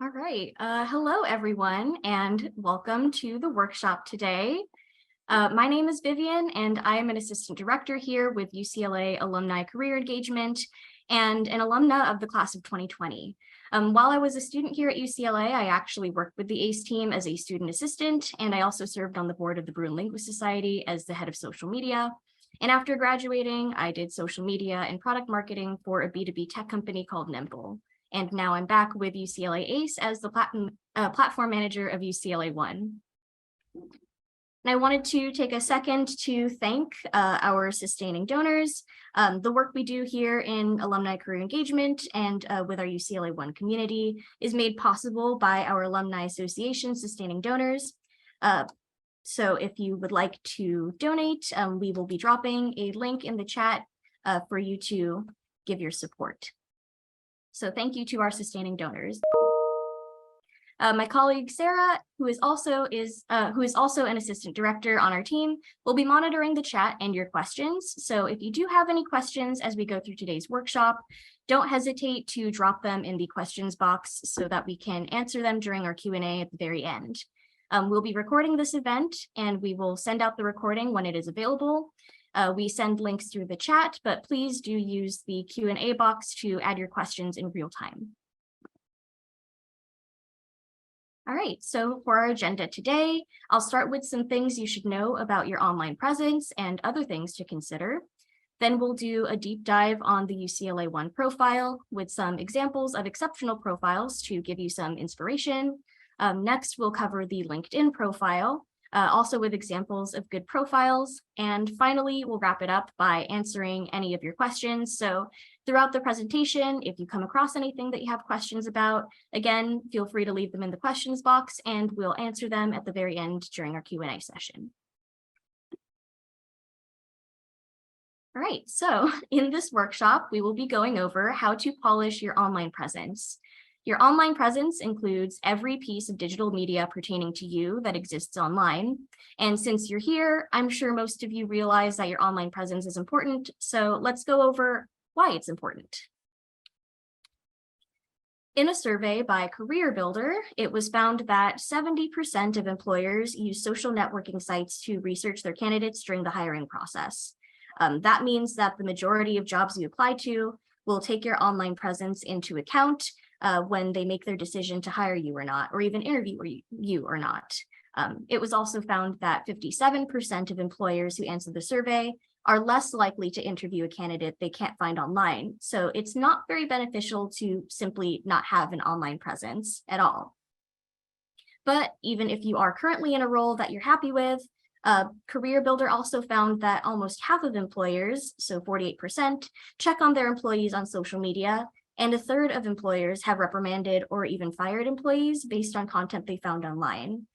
All right. Hello, everyone, and welcome to the workshop today. My name is Vivian, and I am an assistant director here with UCLA Alumni Career Engagement and an alumna of the class of 2020. While I was a student here at UCLA, I actually worked with the ACE team as a student assistant, and I also served on the board of the Bruin Linguist Society as the head of social media. And after graduating, I did social media and product marketing for a B2B tech company called Nimble. And now I'm back with UCLA ACE as the platform manager of UCLA One. And I wanted to take a second to thank our sustaining donors. The work we do here in alumni career engagement and with our UCLA One community is made possible by our Alumni Association sustaining donors. So if you would like to donate, we will be dropping a link in the chat for you to give your support. So thank you to our sustaining donors. My colleague Sarah, who is also an assistant director on our team, will be monitoring the chat and your questions. So if you do have any questions as we go through today's workshop, don't hesitate to drop them in the questions box so that we can answer them during our Q&A at the very end. We'll be recording this event and we will send out the recording when it is available. We send links through the chat, but please do use the Q&A box to add your questions in real time. All right, so for our agenda today, I'll start with some things you should know about your online presence and other things to consider. Then we'll do a deep dive on the UCLA One profile with some examples of exceptional profiles to give you some inspiration. Next, we'll cover the LinkedIn profile, also with examples of good profiles. And finally, we'll wrap it up by answering any of your questions. So throughout the presentation, if you come across anything that you have questions about, again, feel free to leave them in the questions box and we'll answer them at the very end during our Q&A session. All right, so in this workshop, we will be going over how to polish your online presence. Your online presence includes every piece of digital media pertaining to you that exists online. And since you're here, I'm sure most of you realize that your online presence is important. So let's go over why it's important. In a survey by Career Builder, it was found that 70% of employers use social networking sites to research their candidates during the hiring process. That means that the majority of jobs you apply to will take your online presence into account when they make their decision to hire you or not, or even interview you or not. It was also found that 57% of employers who answered the survey are less likely to interview a candidate they can't find online. So it's not very beneficial to simply not have an online presence at all. But even if you are currently in a role that you're happy with, Career Builder also found that almost half of employers, so 48%, check on their employees on social media, and a third of employers have reprimanded or even fired employees based on content they found online.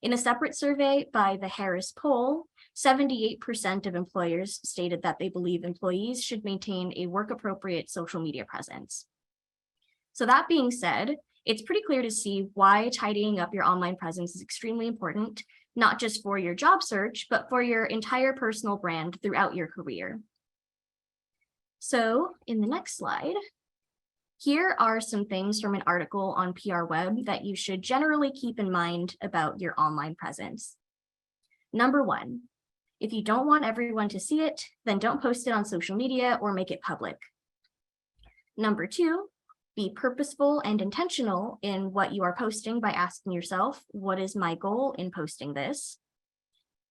In a separate survey by the Harris poll, 78% of employers stated that they believe employees should maintain a work-appropriate social media presence. So that being said, it's pretty clear to see why tidying up your online presence is extremely important, not just for your job search, but for your entire personal brand throughout your career. So in the next slide, here are some things from an article on PR Web that you should generally keep in mind about your online presence. Number one, if you don't want everyone to see it, then don't post it on social media or make it public. Number two, be purposeful and intentional in what you are posting by asking yourself, what is my goal in posting this?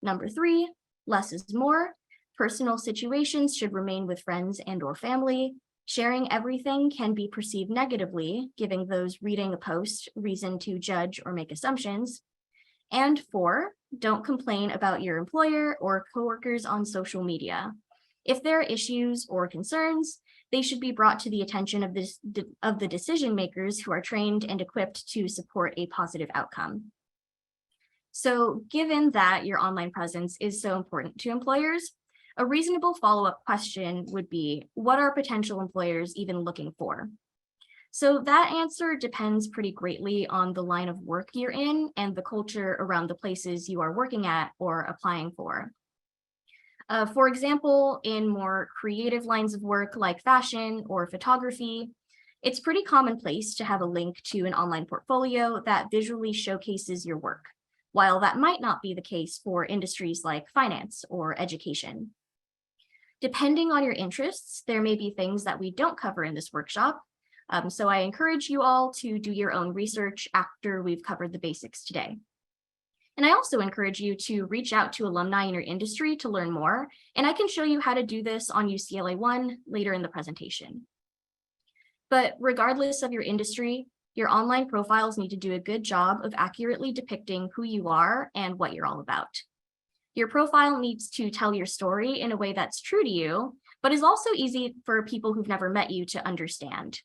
Number three, less is more. Personal situations should remain with friends and or family. Sharing everything can be perceived negatively, giving those reading a post reason to judge or make assumptions. And four, don't complain about your employer or coworkers on social media. If there are issues or concerns, they should be brought to the attention of the decision makers who are trained and equipped to support a positive outcome. So given that your online presence is so important to employers, a reasonable follow-up question would be, what are potential employers even looking for? So that answer depends pretty greatly on the line of work you're in and the culture around the places you are working at or applying for. For example, in more creative lines of work like fashion or photography, It's pretty commonplace to have a link to an online portfolio that visually showcases your work, while that might not be the case for industries like finance or education. Depending on your interests, there may be things that we don't cover in this workshop, so I encourage you all to do your own research after we've covered the basics today. And I also encourage you to reach out to alumni in your industry to learn more, and I can show you how to do this on UCLA One later in the presentation. But regardless of your industry, your online profiles need to do a good job of accurately depicting who you are and what you're all about. Your profile needs to tell your story in a way that's true to you, but is also easy for people who've never met you to understand.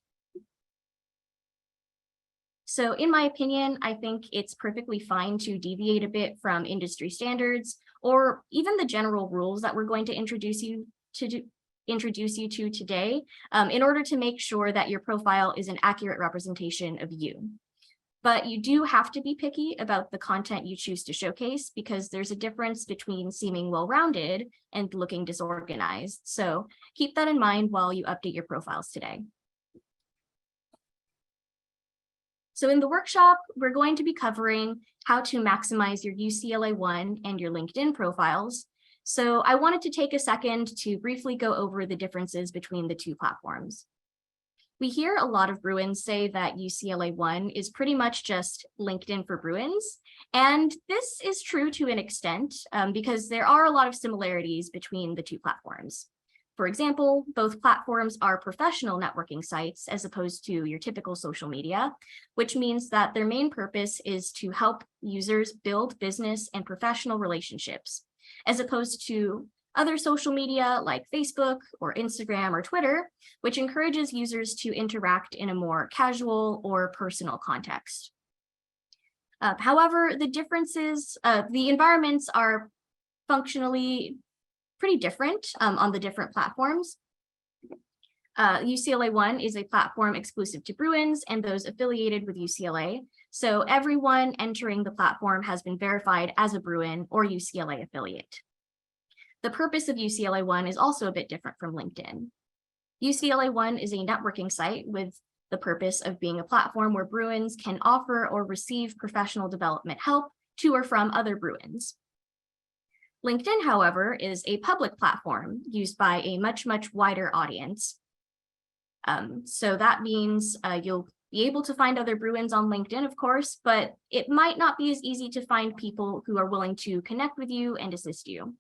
So in my opinion, I think it's perfectly fine to deviate a bit from industry standards or even the general rules that we're going to introduce you to today in order to make sure that your profile is an accurate representation of you. But you do have to be picky about the content you choose to showcase because there's a difference between seeming well-rounded and looking disorganized. So keep that in mind while you update your profiles today. So in the workshop, we're going to be covering how to maximize your UCLA One and your LinkedIn profiles. So I wanted to take a second to briefly go over the differences between the two platforms. We hear a lot of Bruins say that UCLA One is pretty much just LinkedIn for Bruins. And this is true to an extent because there are a lot of similarities between the two platforms. For example, both platforms are professional networking sites as opposed to your typical social media, which means that their main purpose is to help users build business and professional relationships, as opposed to other social media like Facebook or Instagram or Twitter, which encourages users to interact in a more casual or personal context. However, the environments are functionally pretty different on the different platforms. UCLA One is a platform exclusive to Bruins and those affiliated with UCLA. So everyone entering the platform has been verified as a Bruin or UCLA affiliate. The purpose of UCLA One is also a bit different from LinkedIn. UCLA One is a networking site with the purpose of being a platform where Bruins can offer or receive professional development help to or from other Bruins. LinkedIn, however, is a public platform used by a much wider audience. So that means you'll be able to find other Bruins on LinkedIn, of course, but it might not be as easy to find people who are willing to connect with you and assist you.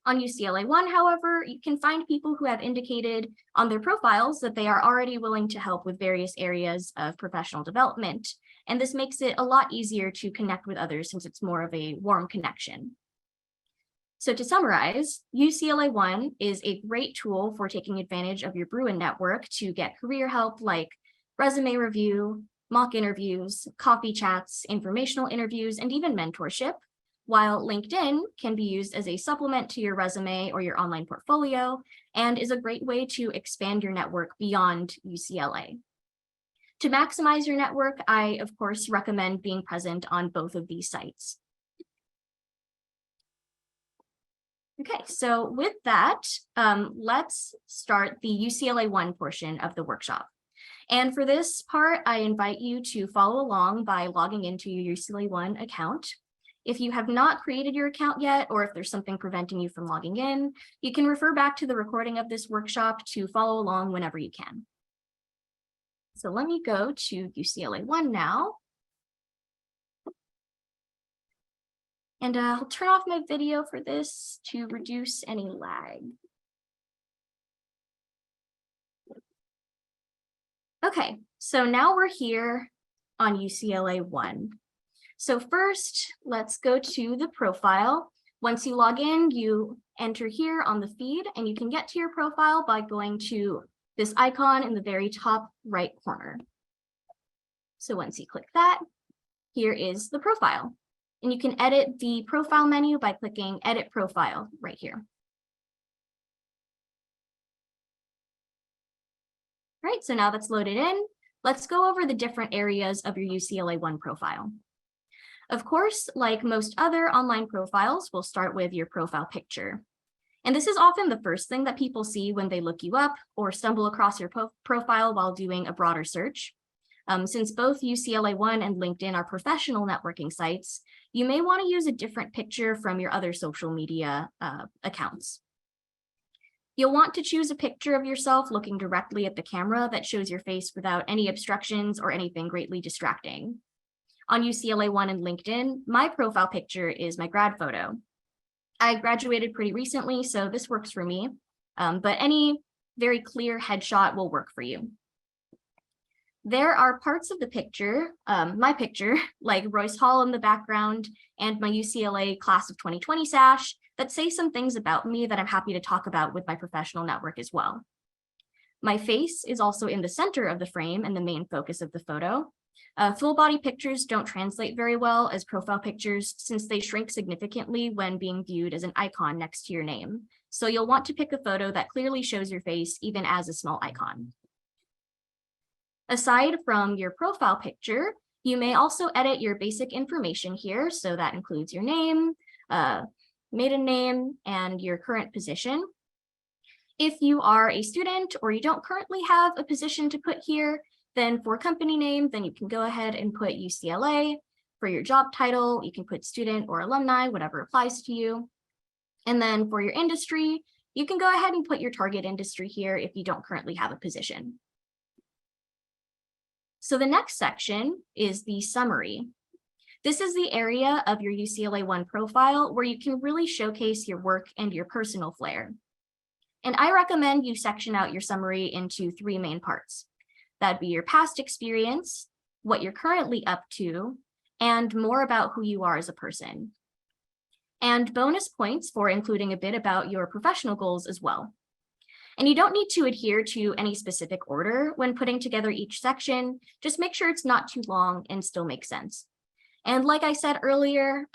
On UCLA One, however, you can find people who have indicated on their profiles that they are already willing to help with various areas of professional development. And this makes it a lot easier to connect with others since it's more of a warm connection. So to summarize, UCLA One is a great tool for taking advantage of your Bruin network to get career help like resume review, mock interviews, coffee chats, informational interviews, and even mentorship, while LinkedIn can be used as a supplement to your resume or your online portfolio and is a great way to expand your network beyond UCLA. To maximize your network, I, of course, recommend being present on both of these sites. Okay, so with that, let's start the UCLA One portion of the workshop. And for this part, I invite you to follow along by logging into your UCLA One account. If you have not created your account yet, or if there's something preventing you from logging in, you can refer back to the recording of this workshop to follow along whenever you can. So let me go to UCLA One now. And I'll turn off my video for this to reduce any lag. Okay, so now we're here on UCLA One. So first, let's go to the profile. Once you log in, you enter here on the feed, and you can get to your profile by going to this icon in the very top right corner. So once you click that, here is the profile. And you can edit the profile menu by clicking Edit Profile right here. All right, so now that's loaded in. Let's go over the different areas of your UCLA One profile. Of course, like most other online profiles, we'll start with your profile picture. And this is often the first thing that people see when they look you up or stumble across your profile while doing a broader search. Since both UCLA One and LinkedIn are professional networking sites, you may want to use a different picture from your other social media accounts. You'll want to choose a picture of yourself looking directly at the camera that shows your face without any obstructions or anything greatly distracting. On UCLA One and LinkedIn, my profile picture is my grad photo. I graduated pretty recently, so this works for me, but any very clear headshot will work for you. There are parts of the picture, my picture, like Royce Hall in the background and my UCLA class of 2020 sash, that say some things about me that I'm happy to talk about with my professional network as well. My face is also in the center of the frame and the main focus of the photo. Full body pictures don't translate very well as profile pictures since they shrink significantly when being viewed as an icon next to your name. So you'll want to pick a photo that clearly shows your face even as a small icon. Aside from your profile picture, you may also edit your basic information here. So that includes your name, maiden name, and your current position. If you are a student or you don't currently have a position to put here, then for company name, then you can go ahead and put UCLA. For your job title, you can put student or alumni, whatever applies to you. And then for your industry, you can go ahead and put your target industry here if you don't currently have a position. So the next section is the summary. This is the area of your UCLA One profile where you can really showcase your work and your personal flair. And I recommend you section out your summary into 3 main parts. That'd be your past experience, what you're currently up to, and more about who you are as a person. And bonus points for including a bit about your professional goals as well. And you don't need to adhere to any specific order when putting together each section. Just make sure it's not too long and still makes sense. And like I said earlier,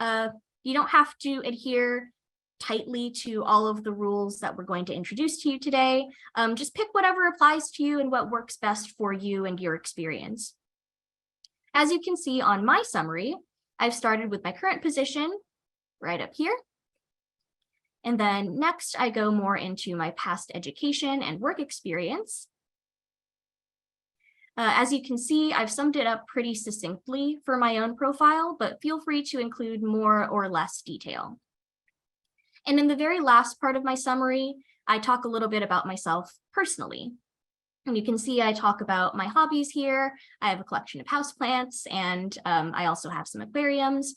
you don't have to adhere tightly to all of the rules that we're going to introduce to you today. Just pick whatever applies to you and what works best for you and your experience. As you can see on my summary, I've started with my current position right up here. And then next, I go more into my past education and work experience. As you can see, I've summed it up pretty succinctly for my own profile, but feel free to include more or less detail. And in the very last part of my summary, I talk a little bit about myself personally. And you can see I talk about my hobbies here. I have a collection of houseplants, and I also have some aquariums.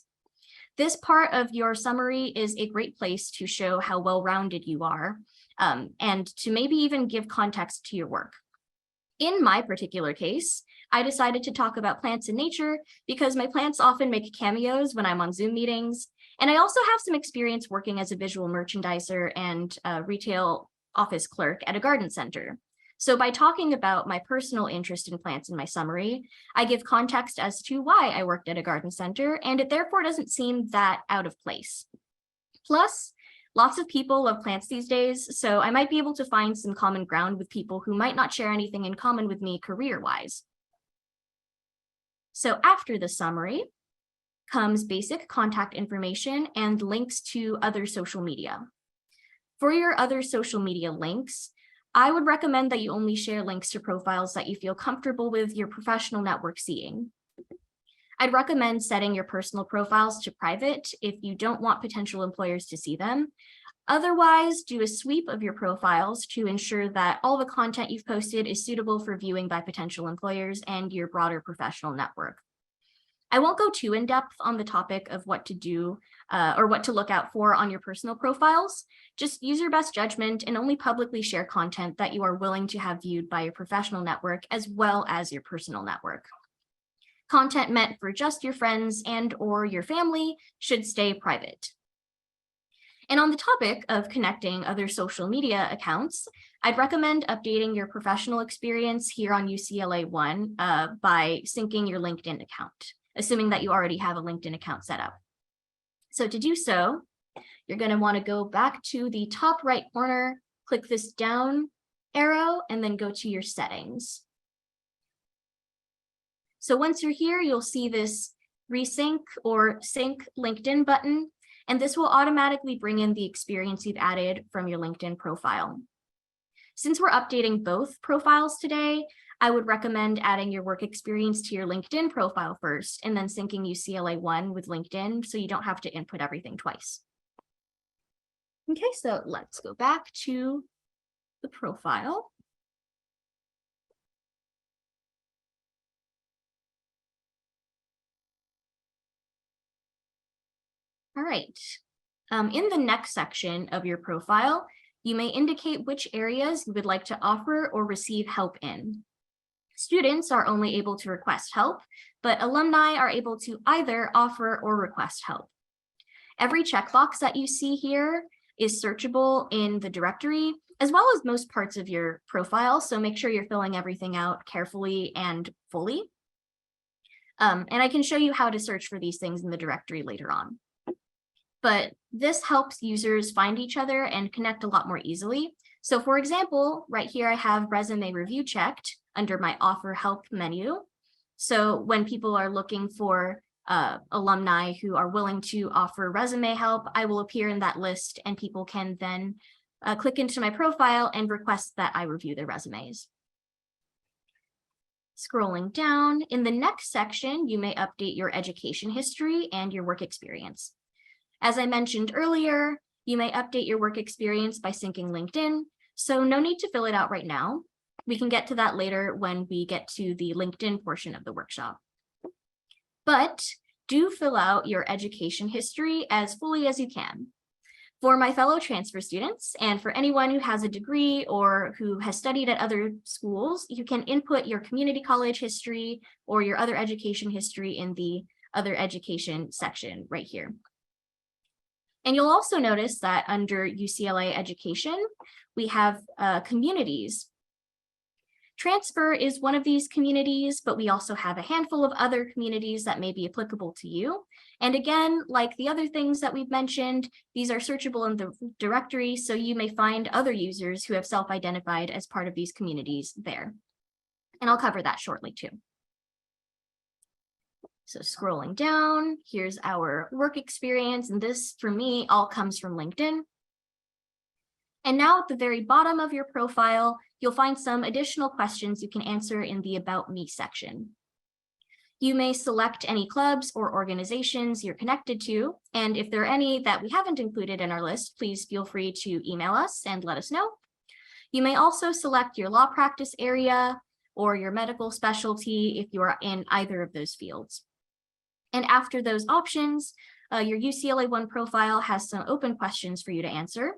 This part of your summary is a great place to show how well-rounded you are, and to maybe even give context to your work. In my particular case, I decided to talk about plants in nature because my plants often make cameos when I'm on Zoom meetings, and I also have some experience working as a visual merchandiser and retail office clerk at a garden center. So by talking about my personal interest in plants in my summary, I give context as to why I worked at a garden center, and it therefore doesn't seem that out of place. Plus, lots of people love plants these days, so I might be able to find some common ground with people who might not share anything in common with me career-wise. So after the summary comes basic contact information and links to other social media. For your other social media links, I would recommend that you only share links to profiles that you feel comfortable with your professional network seeing. I'd recommend setting your personal profiles to private if you don't want potential employers to see them. Otherwise, do a sweep of your profiles to ensure that all the content you've posted is suitable for viewing by potential employers and your broader professional network. I won't go too in depth on the topic of what to do or what to look out for on your personal profiles. Just use your best judgment and only publicly share content that you are willing to have viewed by your professional network as well as your personal network. Content meant for just your friends and or your family should stay private. And on the topic of connecting other social media accounts, I'd recommend updating your professional experience here on UCLA One by syncing your LinkedIn account, assuming that you already have a LinkedIn account set up. So to do so, you're going to want to go back to the top right corner, click this down arrow, and then go to your settings. So once you're here, you'll see this resync or sync LinkedIn button. and this will automatically bring in the experience you've added from your LinkedIn profile. Since we're updating both profiles today, I would recommend adding your work experience to your LinkedIn profile first and then syncing UCLA One with LinkedIn so you don't have to input everything twice. Okay, so let's go back to the profile. All right. In the next section of your profile, you may indicate which areas you would like to offer or receive help in. Students are only able to request help, but alumni are able to either offer or request help. Every checkbox that you see here is searchable in the directory, as well as most parts of your profile, so make sure you're filling everything out carefully and fully. And I can show you how to search for these things in the directory later on. But this helps users find each other and connect a lot more easily. So for example, right here, I have resume review checked under my offer help menu. So when people are looking for alumni who are willing to offer resume help, I will appear in that list and people can then click into my profile and request that I review their resumes. Scrolling down, in the next section, you may update your education history and your work experience. As I mentioned earlier, you may update your work experience by syncing LinkedIn, so no need to fill it out right now. We can get to that later when we get to the LinkedIn portion of the workshop. But do fill out your education history as fully as you can. For my fellow transfer students and for anyone who has a degree or who has studied at other schools, you can input your community college history or your other education history in the other education section right here. And you'll also notice that under UCLA Education, we have communities. Transfer is one of these communities, but we also have a handful of other communities that may be applicable to you. And again, like the other things that we've mentioned, these are searchable in the directory, so you may find other users who have self-identified as part of these communities there. And I'll cover that shortly too. So scrolling down, here's our work experience, and this, for me, all comes from LinkedIn. And now at the very bottom of your profile, you'll find some additional questions you can answer in the About Me section. You may select any clubs or organizations you're connected to, and if there are any that we haven't included in our list, please feel free to email us and let us know. You may also select your law practice area or your medical specialty if you are in either of those fields. And after those options, your UCLA One profile has some open questions for you to answer.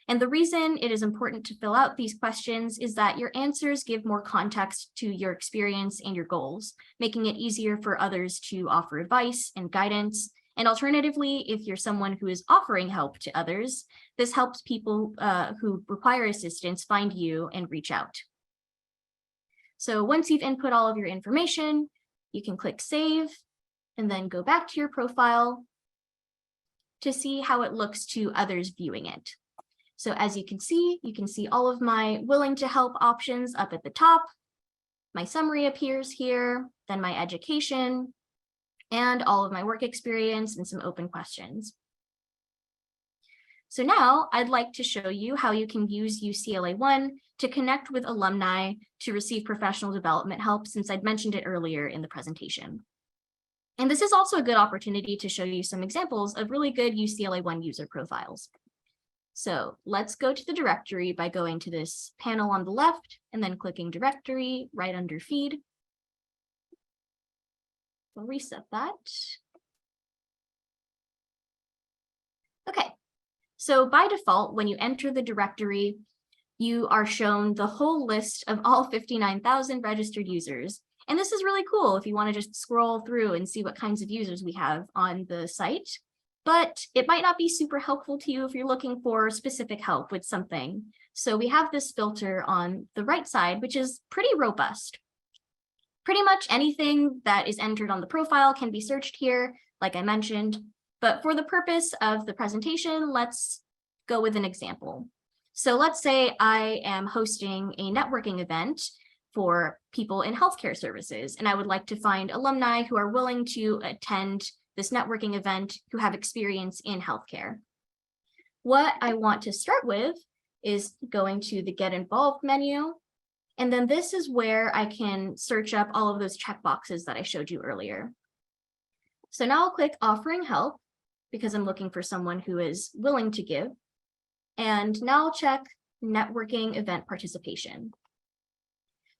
And the reason it is important to fill out these questions is that your answers give more context to your experience and your goals, making it easier for others to offer advice and guidance. And alternatively, if you're someone who is offering help to others, this helps people who require assistance find you and reach out. So once you've input all of your information, you can click Save and then go back to your profile to see how it looks to others viewing it. So as you can see all of my willing to help options up at the top. My summary appears here, then my education, and all of my work experience and some open questions. So now I'd like to show you how you can use UCLA One to connect with alumni to receive professional development help, since I'd mentioned it earlier in the presentation. And this is also a good opportunity to show you some examples of really good UCLA One user profiles. So let's go to the directory by going to this panel on the left and then clicking directory right under feed. We'll reset that. Okay, so by default, when you enter the directory, you are shown the whole list of all 59,000 registered users. And this is really cool if you want to just scroll through and see what kinds of users we have on the site. But it might not be super helpful to you if you're looking for specific help with something. So we have this filter on the right side, which is pretty robust. Pretty much anything that is entered on the profile can be searched here, like I mentioned. But for the purpose of the presentation, let's go with an example. So let's say I am hosting a networking event for people in healthcare services, and I would like to find alumni who are willing to attend this networking event who have experience in healthcare. What I want to start with is going to the Get Involved menu. And then this is where I can search up all of those checkboxes that I showed you earlier. So now I'll click Offering Help because I'm looking for someone who is willing to give. And now I'll check Networking Event Participation.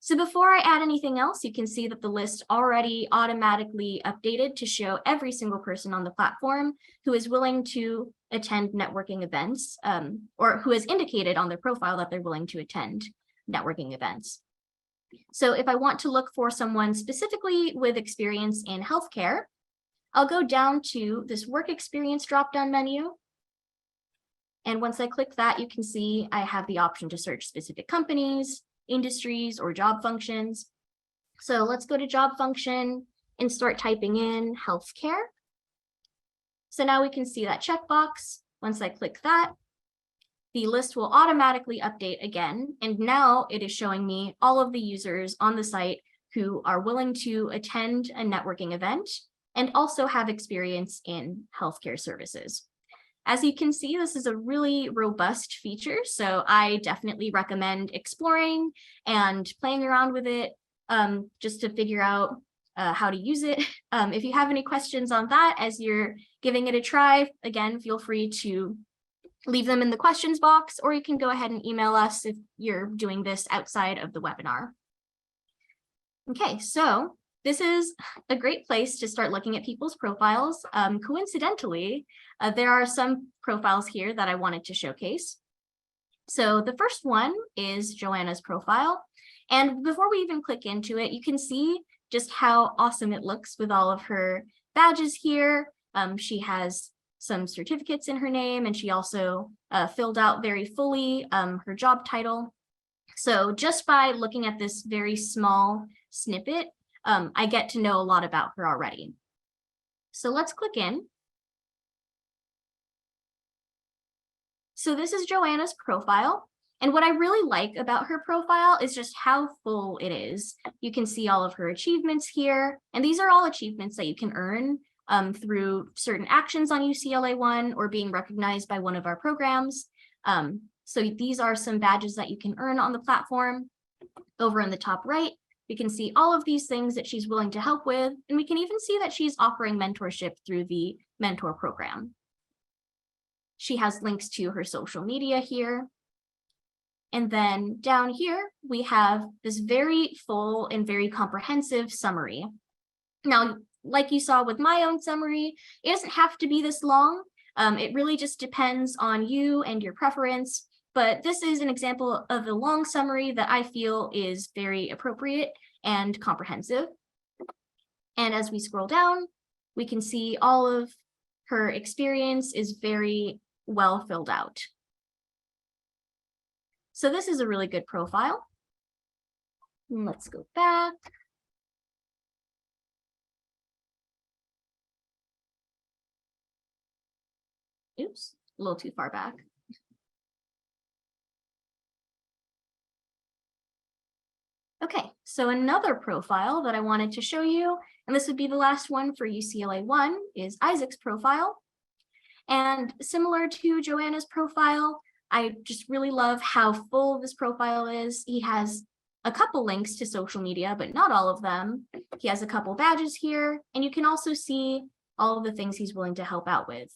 So before I add anything else, you can see that the list already automatically updated to show every single person on the platform who is willing to attend networking events, or who has indicated on their profile that they're willing to attend networking events. So if I want to look for someone specifically with experience in healthcare, I'll go down to this work experience drop-down menu. And once I click that, you can see I have the option to search specific companies, industries, or job functions. So let's go to job function and start typing in healthcare. So now we can see that checkbox. Once I click that, the list will automatically update again. And now it is showing me all of the users on the site who are willing to attend a networking event and also have experience in healthcare services. As you can see, this is a really robust feature, so I definitely recommend exploring and playing around with it just to figure out how to use it. If you have any questions on that as you're giving it a try, again, feel free to leave them in the questions box, or you can go ahead and email us if you're doing this outside of the webinar. Okay, so this is a great place to start looking at people's profiles. Coincidentally, there are some profiles here that I wanted to showcase. So the first one is Joanna's profile. And before we even click into it, you can see just how awesome it looks with all of her badges here. She has some certificates in her name, and she also filled out very fully her job title. So just by looking at this very small snippet, I get to know a lot about her already. So let's click in. So this is Joanna's profile. And what I really like about her profile is just how full it is. You can see all of her achievements here. And these are all achievements that you can earn through certain actions on UCLA One or being recognized by one of our programs. So these are some badges that you can earn on the platform. Over in the top right, we can see all of these things that she's willing to help with, and we can even see that she's offering mentorship through the mentor program. She has links to her social media here. And then down here, we have this very full and very comprehensive summary. Now, like you saw with my own summary, it doesn't have to be this long. It really just depends on you and your preference. But this is an example of a long summary that I feel is very appropriate and comprehensive. And as we scroll down, we can see all of her experience is very well filled out. So this is a really good profile. Let's go back. Oops, a little too far back. Okay, so another profile that I wanted to show you, and this would be the last one for UCLA One, is Isaac's profile. And similar to Joanna's profile, I just really love how full this profile is. He has a couple links to social media, but not all of them. He has a couple badges here, and you can also see all of the things he's willing to help out with.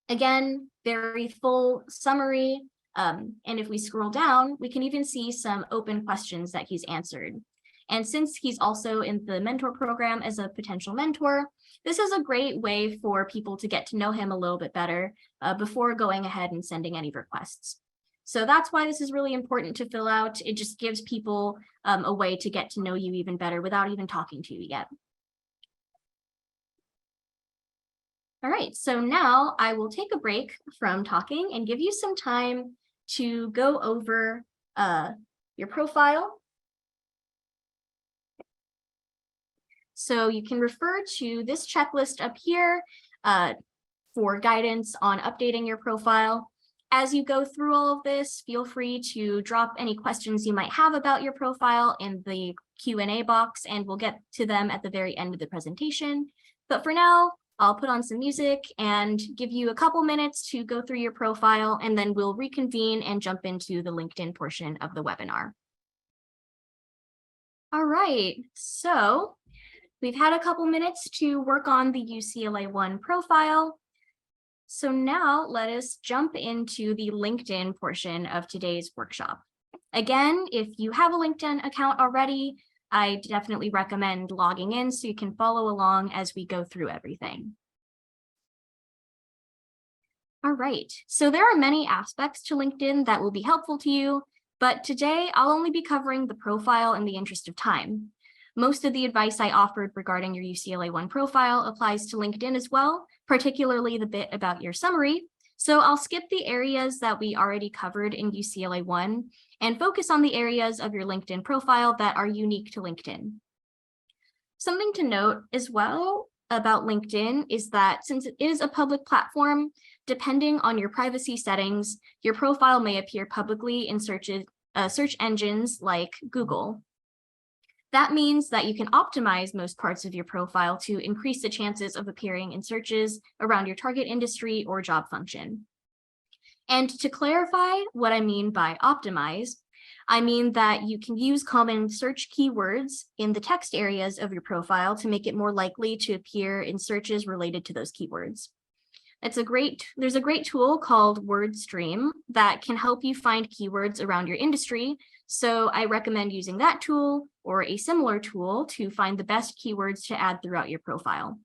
Again, very full summary. And if we scroll down, we can even see some open questions that he's answered. And since he's also in the mentor program as a potential mentor, this is a great way for people to get to know him a little bit better before going ahead and sending any requests. So that's why this is really important to fill out. It just gives people a way to get to know you even better without even talking to you yet. All right, so now I will take a break from talking and give you some time to go over your profile. So you can refer to this checklist up here for guidance on updating your profile. As you go through all of this, feel free to drop any questions you might have about your profile in the Q&A box, and we'll get to them at the very end of the presentation. But for now, I'll put on some music and give you a couple minutes to go through your profile, and then we'll reconvene and jump into the LinkedIn portion of the webinar. All right, so we've had a couple minutes to work on the UCLA One profile. So now let us jump into the LinkedIn portion of today's workshop. Again, if you have a LinkedIn account already, I definitely recommend logging in so you can follow along as we go through everything. All right, so there are many aspects to LinkedIn that will be helpful to you, but today I'll only be covering the profile in the interest of time. Most of the advice I offered regarding your UCLA One profile applies to LinkedIn as well, particularly the bit about your summary. So I'll skip the areas that we already covered in UCLA One and focus on the areas of your LinkedIn profile that are unique to LinkedIn. Something to note as well about LinkedIn is that since it is a public platform, depending on your privacy settings, your profile may appear publicly in search engines like Google. That means that you can optimize most parts of your profile to increase the chances of appearing in searches around your target industry or job function. And to clarify what I mean by optimize, I mean that you can use common search keywords in the text areas of your profile to make it more likely to appear in searches related to those keywords. There's a great tool called WordStream that can help you find keywords around your industry. So I recommend using that tool or a similar tool to find the best keywords to add throughout your profile.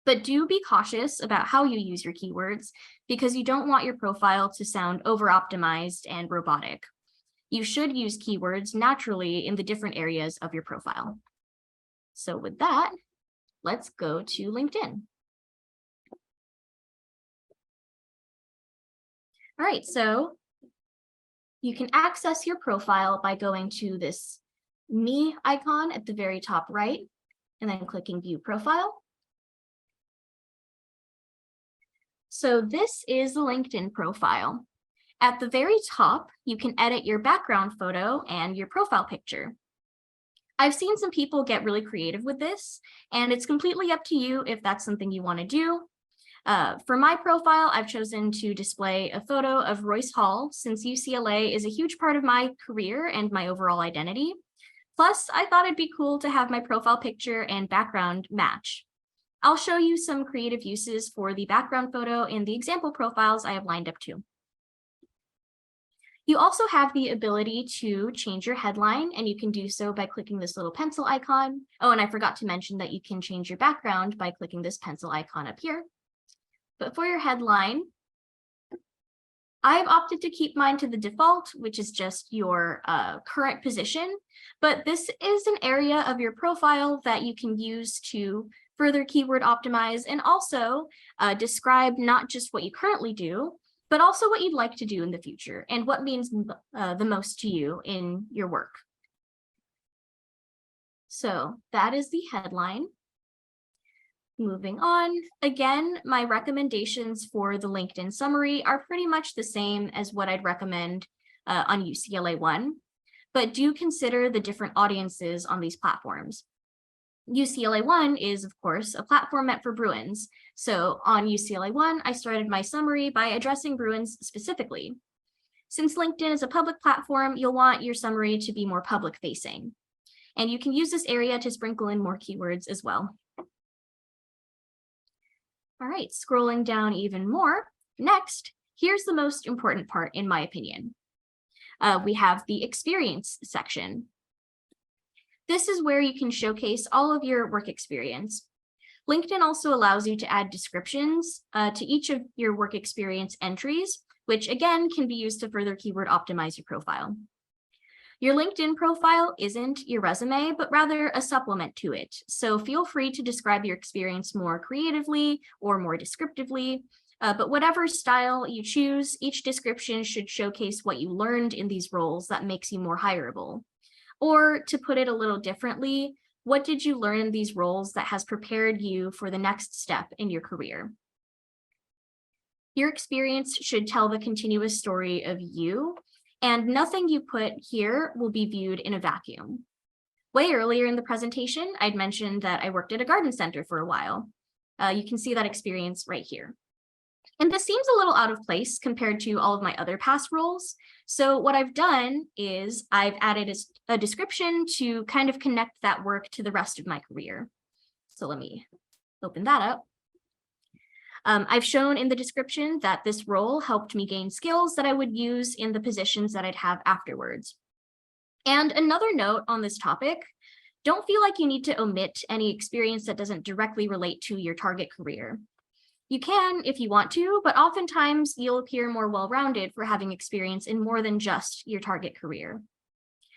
But do be cautious about how you use your keywords because you don't want your profile to sound over-optimized and robotic. You should use keywords naturally in the different areas of your profile. So with that, let's go to LinkedIn. All right, so you can access your profile by going to this Me icon at the very top right, and then clicking View Profile. So this is the LinkedIn profile. At the very top, you can edit your background photo and your profile picture. I've seen some people get really creative with this, and it's completely up to you if that's something you want to do. For my profile, I've chosen to display a photo of Royce Hall since UCLA is a huge part of my career and my overall identity. Plus, I thought it'd be cool to have my profile picture and background match. I'll show you some creative uses for the background photo in the example profiles I have lined up too. You also have the ability to change your headline, and you can do so by clicking this little pencil icon. Oh, and I forgot to mention that you can change your background by clicking this pencil icon up here. But for your headline, I've opted to keep mine to the default, which is just your current position. But this is an area of your profile that you can use to further keyword optimize and also describe not just what you currently do, but also what you'd like to do in the future and what means the most to you in your work. So that is the headline. Moving on, again, my recommendations for the LinkedIn summary are pretty much the same as what I'd recommend on UCLA One, but do consider the different audiences on these platforms. UCLA One is, of course, a platform meant for Bruins. So on UCLA One, I started my summary by addressing Bruins specifically. Since LinkedIn is a public platform, you'll want your summary to be more public-facing. And you can use this area to sprinkle in more keywords as well. All right, scrolling down even more. Next, here's the most important part, in my opinion. We have the experience section. This is where you can showcase all of your work experience. LinkedIn also allows you to add descriptions to each of your work experience entries, which again can be used to further keyword optimize your profile. Your LinkedIn profile isn't your resume, but rather a supplement to it. So feel free to describe your experience more creatively or more descriptively. But whatever style you choose, each description should showcase what you learned in these roles that makes you more hireable. Or to put it a little differently, what did you learn in these roles that has prepared you for the next step in your career? Your experience should tell the continuous story of you, and nothing you put here will be viewed in a vacuum. Way earlier in the presentation, I'd mentioned that I worked at a garden center for a while. You can see that experience right here. And this seems a little out of place compared to all of my other past roles. So what I've done is I've added a description to kind of connect that work to the rest of my career. So let me open that up. I've shown in the description that this role helped me gain skills that I would use in the positions that I'd have afterwards. And another note on this topic, don't feel like you need to omit any experience that doesn't directly relate to your target career. You can if you want to, but oftentimes you'll appear more well-rounded for having experience in more than just your target career.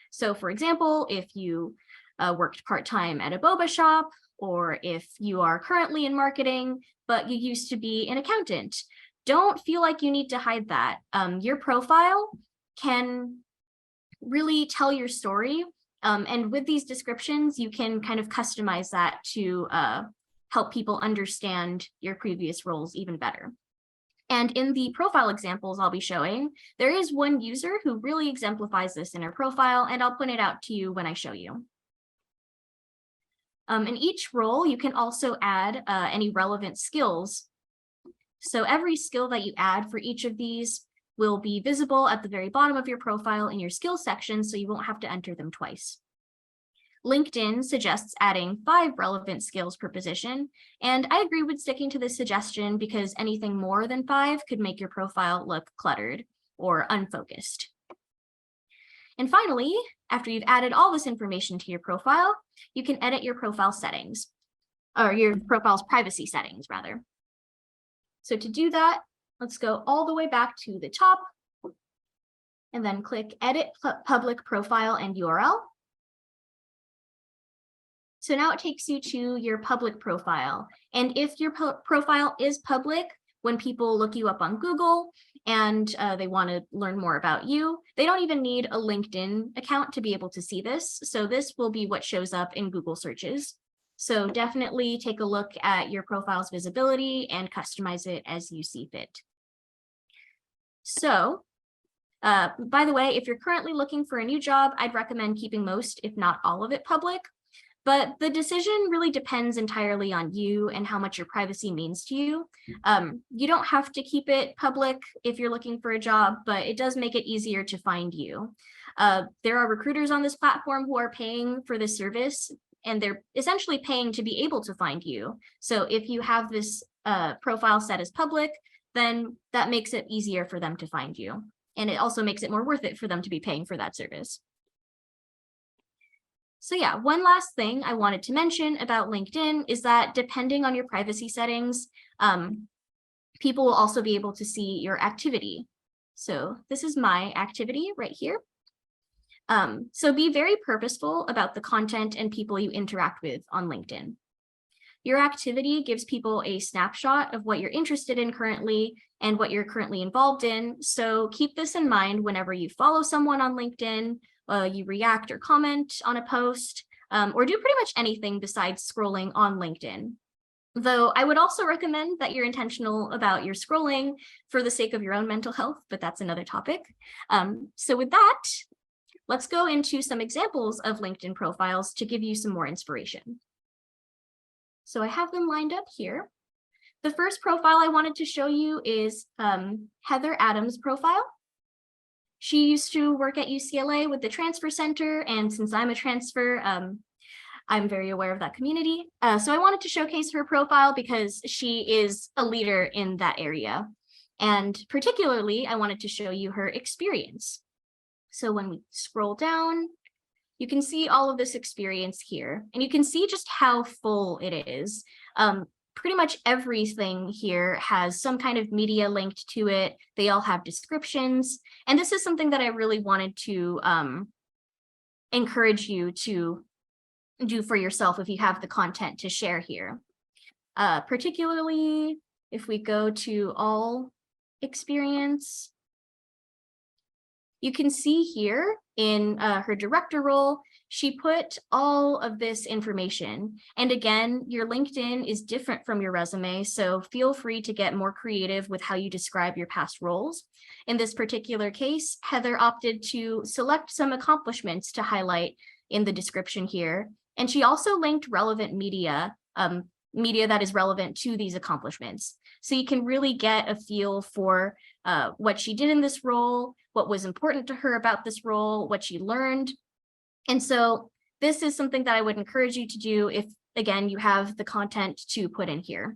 So for example, if you worked part-time at a boba shop, or if you are currently in marketing, but you used to be an accountant, don't feel like you need to hide that. Your profile can really tell your story. And with these descriptions, you can kind of customize that to help people understand your previous roles even better. And in the profile examples I'll be showing, there is one user who really exemplifies this in her profile, and I'll point it out to you when I show you. In each role, you can also add any relevant skills. So every skill that you add for each of these will be visible at the very bottom of your profile in your skills section, so you won't have to enter them twice. LinkedIn suggests adding 5 relevant skills per position, and I agree with sticking to this suggestion because anything more than 5 could make your profile look cluttered or unfocused. And finally, after you've added all this information to your profile, you can edit your profile settings, or your profile's privacy settings, rather. So to do that, let's go all the way back to the top and then click Edit Public Profile and URL. So now it takes you to your public profile. And if your profile is public, when people look you up on Google and they want to learn more about you, they don't even need a LinkedIn account to be able to see this. So this will be what shows up in Google searches. So definitely take a look at your profile's visibility and customize it as you see fit. So, by the way, if you're currently looking for a new job, I'd recommend keeping most, if not all of it, public. But the decision really depends entirely on you and how much your privacy means to you. You don't have to keep it public if you're looking for a job, but it does make it easier to find you. There are recruiters on this platform who are paying for this service, and they're essentially paying to be able to find you. So if you have this profile set as public, then that makes it easier for them to find you. And it also makes it more worth it for them to be paying for that service. So yeah, one last thing I wanted to mention about LinkedIn is that depending on your privacy settings, people will also be able to see your activity. So this is my activity right here. So be very purposeful about the content and people you interact with on LinkedIn. Your activity gives people a snapshot of what you're interested in currently and what you're currently involved in. So keep this in mind whenever you follow someone on LinkedIn, you react or comment on a post, or do pretty much anything besides scrolling on LinkedIn. Though I would also recommend that you're intentional about your scrolling for the sake of your own mental health, but that's another topic. So with that, let's go into some examples of LinkedIn profiles to give you some more inspiration. So I have them lined up here. The first profile I wanted to show you is Heather Adams' profile. She used to work at UCLA with the Transfer Center, and since I'm a transfer, I'm very aware of that community. So I wanted to showcase her profile because she is a leader in that area. And particularly, I wanted to show you her experience. So when we scroll down, you can see all of this experience here, and you can see just how full it is. Pretty much everything here has some kind of media linked to it. They all have descriptions. And this is something that I really wanted to encourage you to do for yourself if you have the content to share here. Particularly if we go to all experience, you can see here in her director role, she put all of this information. And again, your LinkedIn is different from your resume, so feel free to get more creative with how you describe your past roles. In this particular case, Heather opted to select some accomplishments to highlight in the description here. And she also linked relevant media media that is relevant to these accomplishments. So you can really get a feel for what she did in this role, what was important to her about this role, what she learned. And so this is something that I would encourage you to do if, again, you have the content to put in here.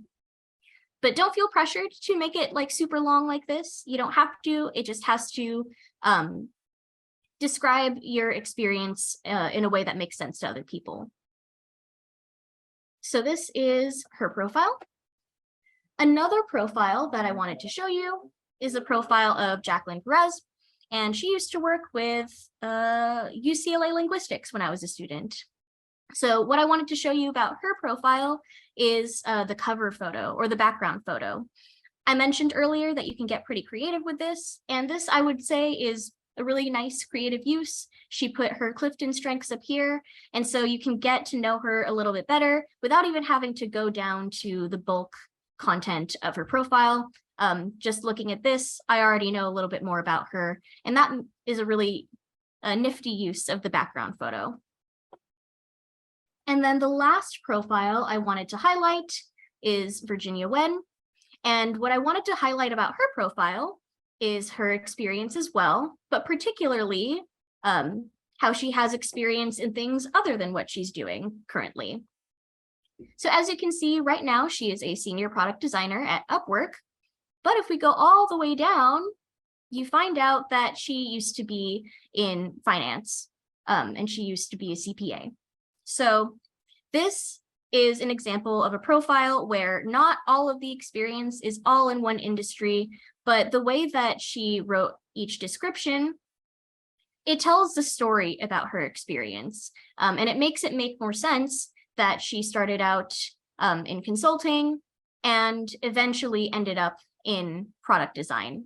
But don't feel pressured to make it like super long like this. You don't have to, it just has to describe your experience in a way that makes sense to other people. So this is her profile. Another profile that I wanted to show you is a profile of Jacqueline Perez, and she used to work with UCLA linguistics when I was a student. So what I wanted to show you about her profile is the cover photo or the background photo. I mentioned earlier that you can get pretty creative with this, and this I would say is a really nice creative use. She put her Clifton strengths up here, and so you can get to know her a little bit better without even having to go down to the bulk content of her profile. Just looking at this, I already know a little bit more about her, and that is a really nifty use of the background photo. And then the last profile I wanted to highlight is Virginia Wen. And what I wanted to highlight about her profile is her experience as well, but particularly how she has experience in things other than what she's doing currently. So as you can see right now, she is a senior product designer at Upwork. But if we go all the way down, you find out that she used to be in finance and she used to be a CPA. So this is an example of a profile where not all of the experience is all in one industry, but the way that she wrote each description, it tells the story about her experience. And it makes it make more sense that she started out in consulting and eventually ended up in product design.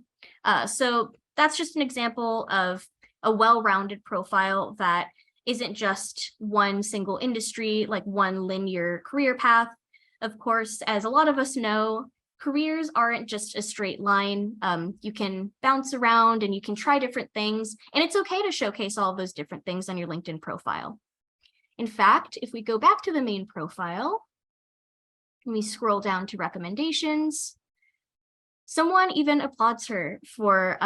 So that's just an example of a well-rounded profile that isn't just one single industry, like one linear career path. Of course, as a lot of us know, careers aren't just a straight line. You can bounce around and you can try different things, and it's okay to showcase all of those different things on your LinkedIn profile. In fact, if we go back to the main profile, and we scroll down to recommendations, someone even applauds her for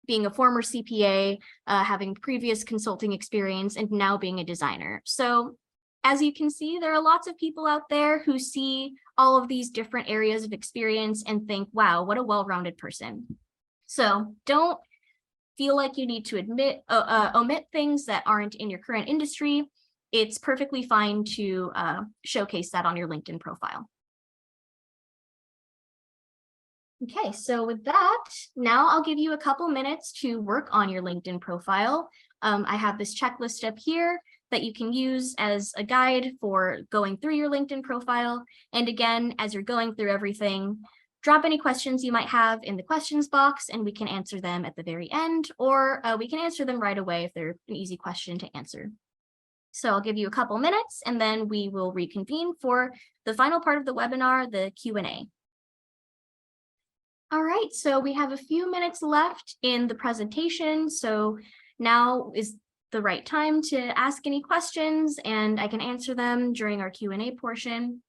being a former CPA, having previous consulting experience, and now being a designer. So as you can see, there are lots of people out there who see all of these different areas of experience and think, wow, what a well-rounded person. So don't feel like you need to omit things that aren't in your current industry. It's perfectly fine to showcase that on your LinkedIn profile. Okay, so with that, now I'll give you a couple minutes to work on your LinkedIn profile. I have this checklist up here that you can use as a guide for going through your LinkedIn profile. And again, as you're going through everything, drop any questions you might have in the questions box and we can answer them at the very end, or we can answer them right away if they're an easy question to answer. So I'll give you a couple minutes and then we will reconvene for the final part of the webinar, the Q&A. All right, so we have a few minutes left in the presentation. So now is the right time to ask any questions and I can answer them during our Q&A portion.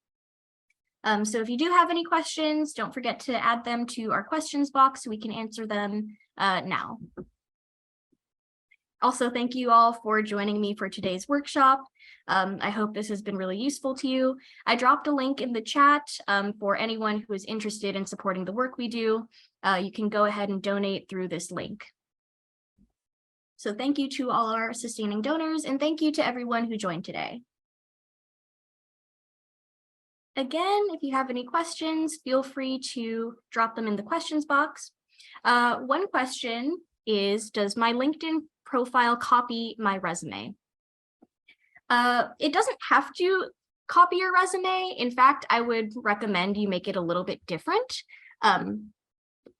So if you do have any questions, don't forget to add them to our questions box so we can answer them now. Also, thank you all for joining me for today's workshop. I hope this has been really useful to you. I dropped a link in the chat for anyone who is interested in supporting the work we do. You can go ahead and donate through this link. So thank you to all our sustaining donors, and thank you to everyone who joined today. Again, if you have any questions, feel free to drop them in the questions box. One question is, does my LinkedIn profile copy my resume? It doesn't have to copy your resume. In fact, I would recommend you make it a little bit different.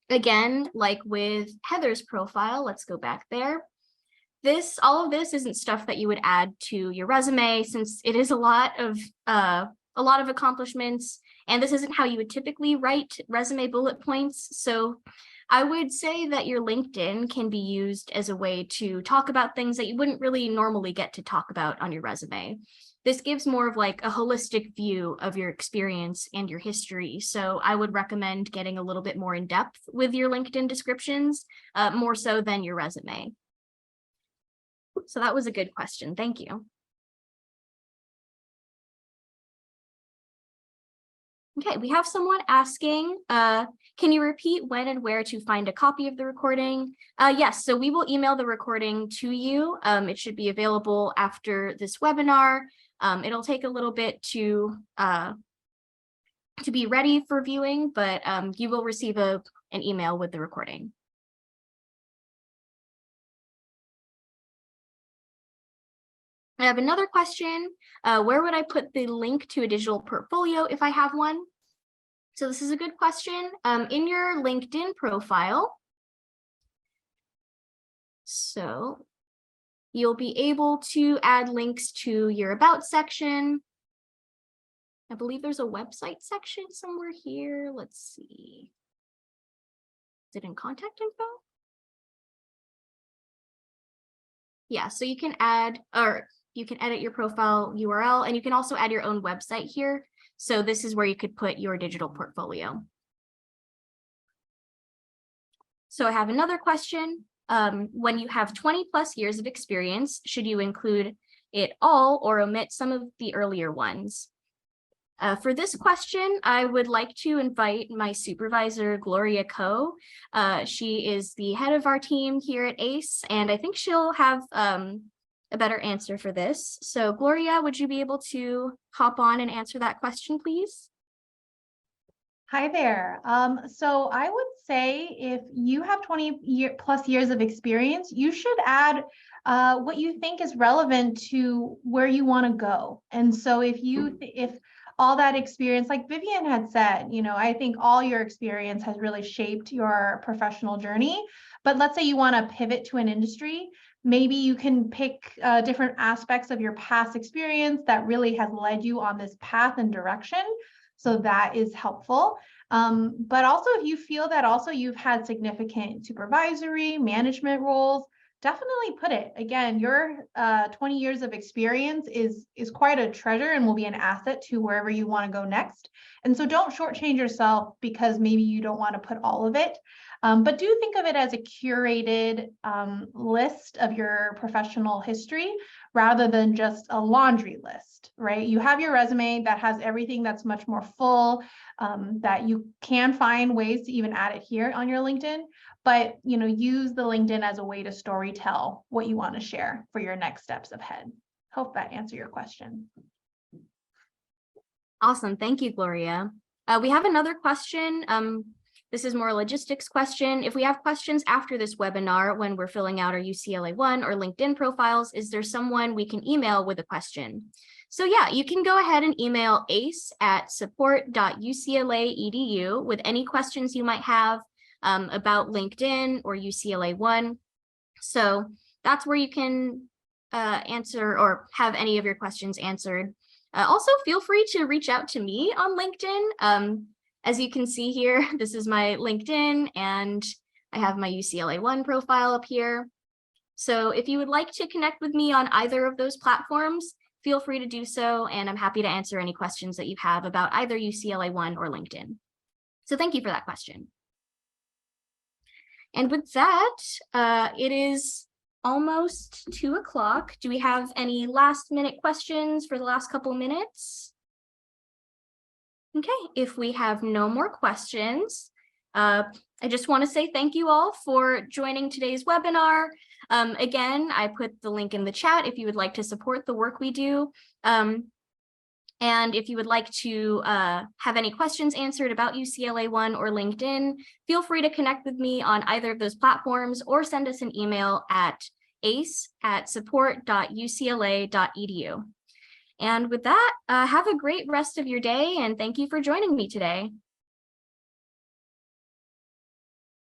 Again, like with Heather's profile, let's go back there. All of this isn't stuff that you would add to your resume since it is a lot of accomplishments, and this isn't how you would typically write resume bullet points. So I would say that your LinkedIn can be used as a way to talk about things that you wouldn't really normally get to talk about on your resume. This gives more of like a holistic view of your experience and your history. So I would recommend getting a little bit more in depth with your LinkedIn descriptions, more so than your resume. So that was a good question. Thank you. Okay, we have someone asking, can you repeat when and where to find a copy of the recording? Yes, so we will email the recording to you. It should be available after this webinar. It'll take a little bit to be ready for viewing, but you will receive an email with the recording. I have another question. Where would I put the link to a digital portfolio if I have one? So this is a good question. In your LinkedIn profile, so you'll be able to add links to your About section. I believe there's a website section somewhere here. Let's see. Is it in contact info? Yeah, so you can add, or you can edit your profile URL, and you can also add your own website here. So this is where you could put your digital portfolio. So I have another question. When you have 20 plus years of experience, should you include it all or omit some of the earlier ones? For this question, I would like to invite my supervisor, Gloria Ko. She is the head of our team here at ACE, and I think she'll have a better answer for this. So Gloria, would you be able to hop on and answer that question, please? Hi there. So I would say if you have 20 plus years of experience, you should add what you think is relevant to where you want to go. And so if all that experience, like Vivian had said, I think all your experience has really shaped your professional journey. But let's say you want to pivot to an industry, maybe you can pick different aspects of your past experience that really has led you on this path and direction. So that is helpful. But also if you feel that also you've had significant supervisory management roles, definitely put it. Again, your 20 years of experience is quite a treasure and will be an asset to wherever you want to go next. And so don't shortchange yourself because maybe you don't want to put all of it. But do think of it as a curated list of your professional history rather than just a laundry list, right? You have your resume that has everything that's much more full, that you can find ways to even add it here on your LinkedIn, but use the LinkedIn as a way to storytell what you want to share for your next steps ahead. Hope that answered your question. Awesome, thank you, Gloria. We have another question. This is more a logistics question. If we have questions after this webinar, when we're filling out our UCLA One or LinkedIn profiles, is there someone we can email with a question? So yeah, you can go ahead and email ace@support.ucla.edu with any questions you might have about LinkedIn or UCLA One. So that's where you can answer or have any of your questions answered. Also, feel free to reach out to me on LinkedIn. As you can see here, this is my LinkedIn, and I have my UCLA One profile up here. So if you would like to connect with me on either of those platforms, feel free to do so, and I'm happy to answer any questions that you have about either UCLA One or LinkedIn. So thank you for that question. And with that, it is almost 2 o'clock. Do we have any last minute questions for the last couple minutes? Okay, if we have no more questions, I just want to say thank you all for joining today's webinar. Again, I put the link in the chat if you would like to support the work we do. And if you would like to have any questions answered about UCLA One or LinkedIn, feel free to connect with me on either of those platforms or send us an email at ace@support.ucla.edu. And with that, have a great rest of your day, and thank you for joining me today.